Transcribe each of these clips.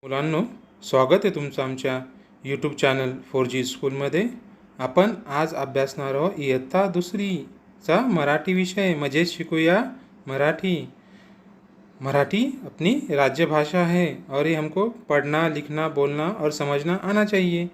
मुलांनो, स्वागत आहे तुमचं आमच्या यूट्यूब चॅनल 4G स्कूलमध्ये. आपण आज अभ्यासणार आहोत इयत्ता दुसरीचा मराठी विषय. मजेत शिकूया मराठी. मराठी अपनी राज्यभाषा है और ये हमको पढ़ना, लिखना, बोलना और समझना आना चाहिए.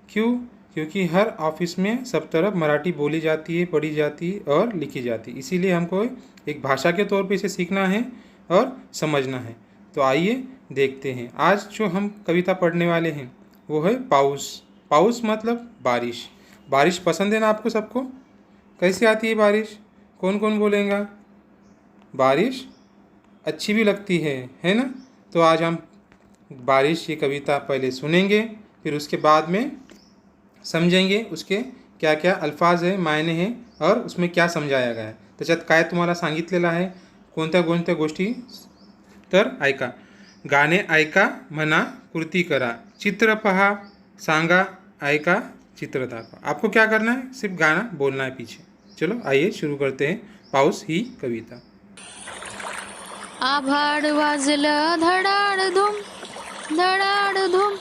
क्यों? क्योंकि हर ऑफिस में सब तरफ मराठी बोली जाती है, पढ़ी जाती है और लिखी जाती है. इसीलिए हमको एक भाषा के तौर पे इसे सीखना है और समझना है. तो आइए देखते हैं. आज जो हम कविता पढ़ने वाले हैं वो है पाउस. पाउस मतलब बारिश. बारिश पसंद है ना आपको सबको? कैसी आती है बारिश? कौन कौन बोलेगा? बारिश अच्छी भी लगती है ना? तो आज हम बारिश की कविता पहले सुनेंगे, फिर उसके बाद में समझेंगे उसके क्या क्या अल्फाज है, मायने हैं और उसमें क्या समजाया गया आहे. त्याच्यात काय तुम्हाला सांगितलेलं आहे, कोणत्या कोणत्या गोष्टी. तर ऐका. गाणे ऐका, म्हणा, कृती करा, चित्र पहा, सांगा, ऐका, चित्र दाखवा. आपको क्या करना है? सिर्फ गाना बोलना है पीछे. चलो आइए शुरू करते हैं पाऊस ही कविता. आभाळ वाजलं धडाडधूम धडाडधूम,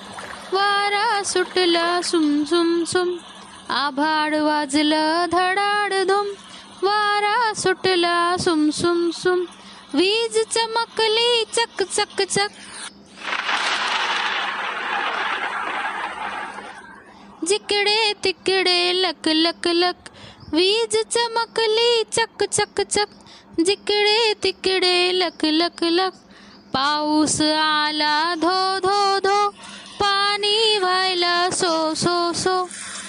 वारा सुटला सुम सुम सुम. आभाळ वाजलं धडाडधूम, वारा सुटला सुम सुम सुम. वीज चमकली चक चक चक, जिकडे तिकडे लक लक लक. वीज चमकली चक चक चक, जिकडे तिकडे लक लक लक. पाऊस आला धो धो धो, पाणी व्हायला सो सो सो.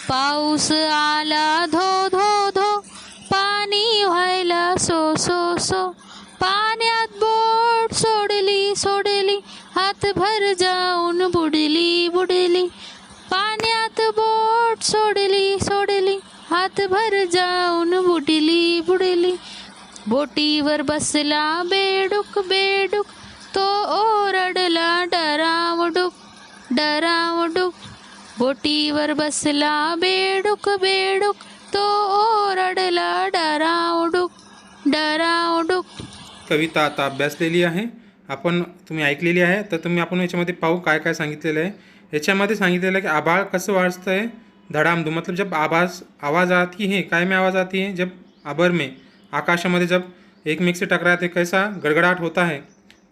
पाऊस आला धो धो धो, पाणी व्हायला सो सो सो. पाण्यात बोट सोडली सोडली, हातभर जाऊन बुडली बुडली. पाण्यात बोट सोडली सोडली, हातभर जाऊन बुडली बुडली. बोटीवर बसला बेडूक बेडूक, तो ओरडला डरावडूक डरावडूक. बोटीवर बसला बेडूक बेडूक, तो ओरडला डरावडूक डरावडूक. कविता आता अभ्यासलेली आहे आपण, तुम्ही ऐकलेली आहे. तर आपण याच्यामध्ये पाहू काय काय सांगितलेलं आहे. याच्यामध्ये सांगितलेलं आहे की आभाळ कसं वाजतं आहे. धडामधूम मतलब जब आवाज़ आती है, काय में आवाज़ आती है? जब आबर में, आकाशामध्ये जब एक में से टकराते कैसा गड़गड़ाहट होता है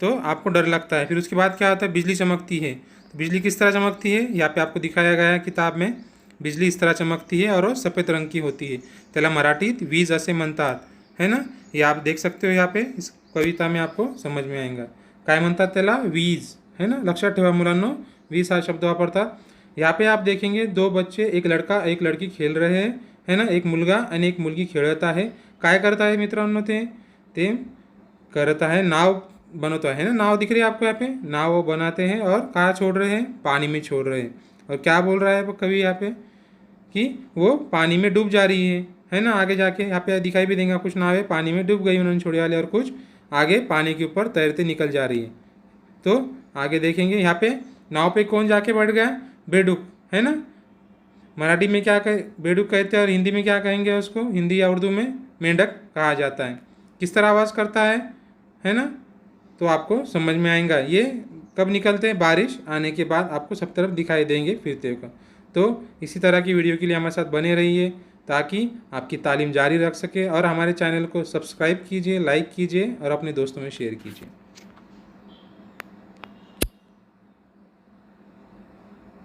तो आपको डर लगता है. फिर उसके बाद क्या होता है? बिजली चमकती है. तो बिजली किस तरह चमकती है? यहाँ पे आपको दिखाया गया है किताब में. बिजली इस तरह चमकती है और वो सफ़ेद रंग की होती है. त्याला मराठीत वीज असे म्हणतात, है ना? ये आप देख सकते हो यहाँ पे. इस कविता में आपको समझ में आएगा काय म्हणतात त्याला. वीज, है ना? लक्षात ठेवा मुलांनो, वीज हा शब्द वापरतात. यहाँ पे आप देखेंगे दो बच्चे, एक लड़का एक लड़की खेल रहे हैं, है ना? एक मुलगा आणि एक मुलगी खेळत आहे. काय करत आहे मित्रांनो? ते करत आहे नाव बनवता है ना. नाव दिख रही है आपको यहाँ पे. नाव वो बनाते हैं और कहाँ छोड़ रहे हैं? पानी में छोड़ रहे हैं. और क्या बोल रहा है कवि यहाँ पे कि वो पानी में डूब जा रही है ना? आगे जाके यहाँ पे दिखाई भी देंगे कुछ नावें पानी में डूब गई उन्होंने छोड़े वाले, और कुछ आगे पानी के ऊपर तैरते निकल जा रही है. तो आगे देखेंगे यहाँ पे नाव पे कौन जाके बैठ गया? बेडूक, है ना? मराठी में क्या बेडूक कहते हैं और हिंदी में क्या कहेंगे उसको? हिंदी या उर्दू में मेंढक कहा जाता है. किस तरह आवाज़ करता है ना? तो आपको समझ में आएगा. ये कब निकलते हैं? बारिश आने के बाद आपको सब तरफ दिखाई देंगे फिरते हुए. तो इसी तरह की वीडियो के लिए हमारे साथ बने रहिए ताकि आपकी तालीम जारी रख सके. और हमारे चैनल को सब्सक्राइब कीजिए, लाइक कीजिए और अपने दोस्तों में शेयर कीजिए.